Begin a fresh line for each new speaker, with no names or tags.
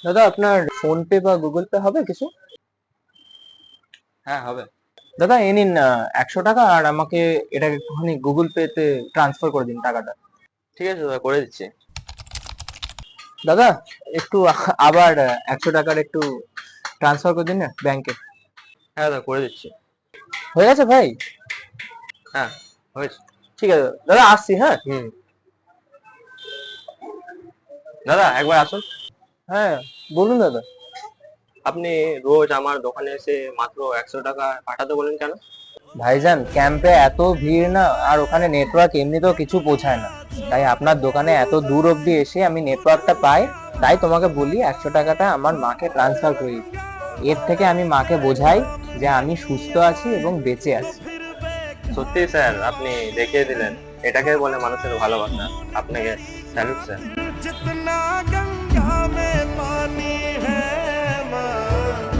দাদা আপনার phone pay বা গুগল পে হবে কিছু?
হ্যাঁ, হবে।
দাদা এ নিন 100 টাকা, আর আমাকে এটাকে একটুখানি গুগল পে তে ট্রান্সফার করে দিন টাকাটা।
ঠিক আছে দাদা, করে দিচ্ছি।
দাদা একটু আবার 100 টাকার একটু ট্রান্সফার করে দিন না ব্যাংকে।
হ্যাঁ দাদা, করে দিচ্ছি।
হয়ে গেছে ভাই?
হ্যাঁ, হয়েছে।
ঠিক আছে দাদা, আসছি, হ্যাঁ।
হুম। দাদা একবার আসুন।
হ্যাঁ, বলুন দাদা।
আপনি রোজ আমার দোকানে এসে মাত্র 100 টাকা পাঠাতে বলেন কেন?
ভাইজান ক্যাম্পে এত ভিড় না, আর ওখানে নেটওয়ার্ক এমনিতেও কিছু পৌঁছায় না, তাই আপনার দোকানে এত দূর অবধি এসে আমি নেটওয়ার্কটা পাই। তাই তোমাকে বলি 100 টাকাটা আমার মাকে ট্রান্সফার করে দিতে। এর থেকে আমি মাকে বোঝাই যে আমি সুস্থ আছি এবং বেঁচে আছি।
সত্যি স্যার, আপনি দেখিয়ে দিলেন এটাকে বলে মানুষের ভালোবাসা। আপনাকে স্যালুট স্যার।